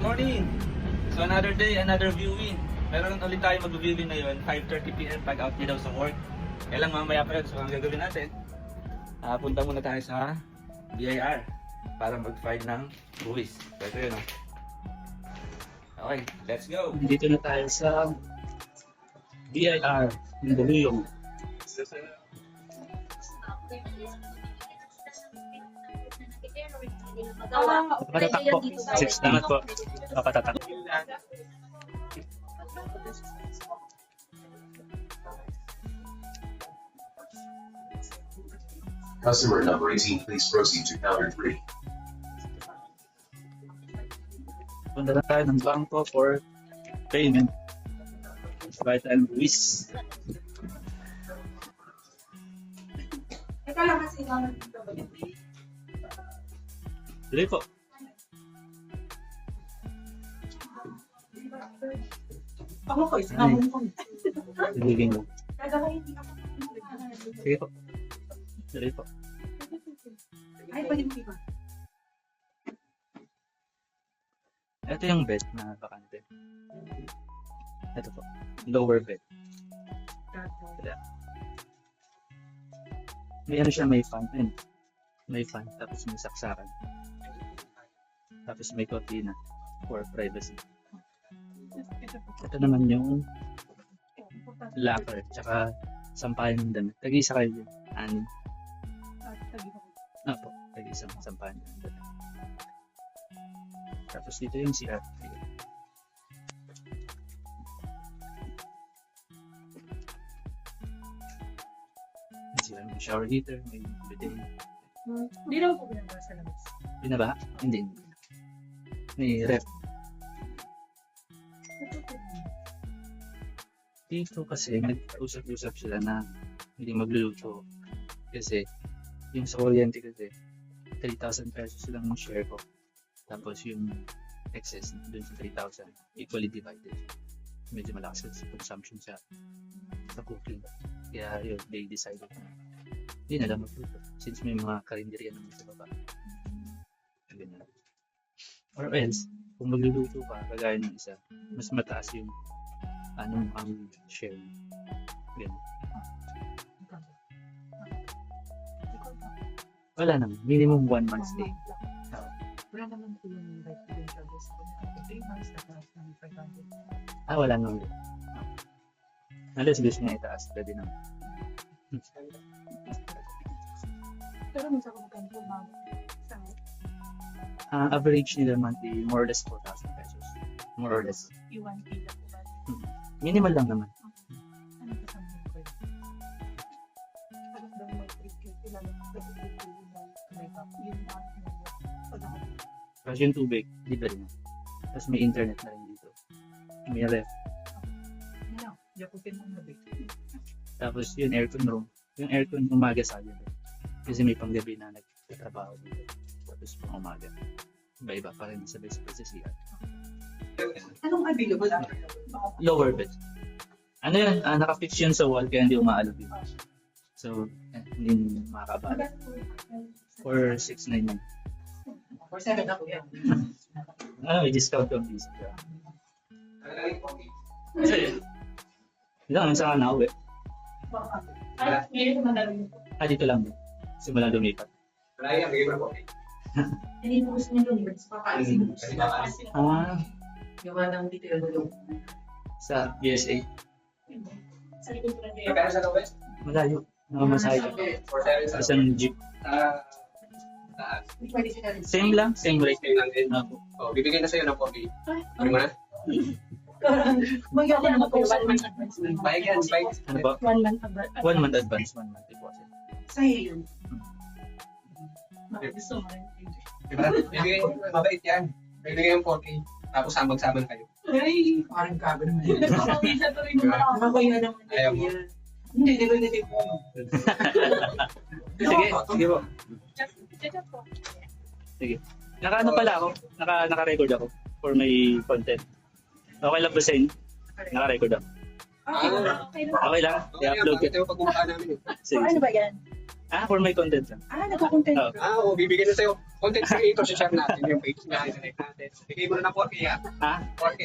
morning! So another day, another viewing. Meron ulit tayo mag-viewing ngayon, 5:30 PM pag out niya daw sa work. Kailang mamaya pa yun. So ang gagawin natin, punta muna tayo sa BIR para mag-file ng buwis. So ito yun. Okay, let's go! Dito na tayo sa BIR, yung Buluyong. Papatatak po. 6 naman po. Papatatak. Customer number 18, please proceed to counter 3. Punta na tayo ng bangko for payment. Right and buwis. Ito lang kasi naman dito. Tuloy po. Ako ko, sinabong ko. Tuligin mo. Kada ka hindi ako. Sige po. Tuloy po. Ay, pwede mo iba. Ito yung bed na bakante. Ito po. Lower bed. May ano siya, may fan. Ayun. May fan, tapos may saksakan. Tapos may cortina for privacy. Ito naman yung locker, tsaka sampahan ng damit. Tag-isa kayo yun. Anim. Po, tag-isang sampahan ng damit. Tapos dito yung CR. May shower heater, may bidet. Hindi naman po ginagawa sa labas. Binaba? Hindi. May ref. Dito kasi nag-usap-usap sila na hindi magluluto. Kasi yung sa kuryente kasi 3,000 pesos lang yung share ko. Tapos yung excess dun sa 3,000 equally divided. Medyo malakas kasi consumption sa cooking. Kaya yun, they decided na hindi na lang magluto. Since may mga karinderya naman sa baba. Ganun. Or else, kung magluluto ka, kagaya ng isa, mas mataas yung anong ang share. Ganun. Wala naman. Minimum 1 month stay. Wala naman po yung right to yung charges ko. 3 months na class ng 500. Wala naman. Unless gusto niya itaas, pwede naman. Pero minsan ko magkano po ma'am. Average nila monthly, more or less 4,000 pesos. More or less. Yung 1K lang po ba? Minimal lang naman. Ano pa sa mga ko? Alam daw may 3K sila lang. May pop. Yung month na yun. Pag ako. Kasi yung tubig, libre na. Tapos may internet na rin dito. May ref. Ano? Yakupin mo na ba? Tapos yung aircon room. Yung aircon umaga sa akin. Kasi may panggabi na nagtatrabaho dito. Tapos pang umaga. Iba-iba para hindi sabay-sabay sa CR. Anong available? Lower bed. Ano yan? Naka-fix yun sa wall kaya hindi umaalog yun. So, hindi makakabala. For 699. For 7 ako yan. May discount yung visa. Kasi, ilang sa na uwi. Ay, ngayon ko madalawin po. Dito lang. Simula lumipat. Hindi po gusto niyo lumipat. Papaalisin mo. Gawa ng dito yung Sa USA. sa likod ko na Malayo. Namamasay ka. Isang jeep. pwede sila rin. Same lang. Same rate. Bibigyan na sa'yo ng coffee. Pwede mo na? Mag-ako na mag-1 month advance. Bayag yan, bayag. Ano ba? 1 month advance. 1 month advance. 1 month deposit. Sa'yo yun. Gusto mo rin. Diba? Bibigyan, mabait yan. Bibigyan yung 4K. Tapos samag-samag kayo. Ay! Parang kago naman. Nakakita to rin yung mga ako yun naman. Ayaw mo. Hindi, di ba hindi po. Sige. Sige po. Sige. Naka-ano pala ako. Naka-record ako for my content. Okay lang ba sa inyo? Naka-record ako. Okay lang. Okay lang? I-upload ko. Bakit yung pag-umpaan namin eh? Sige. Ano ba yan? For my content lang. Nagko-content Oo. ka. Bibigyan na sa'yo. Content creator, share natin yung page na internet natin. Bigay mo na ng 4K, Ha? 4K.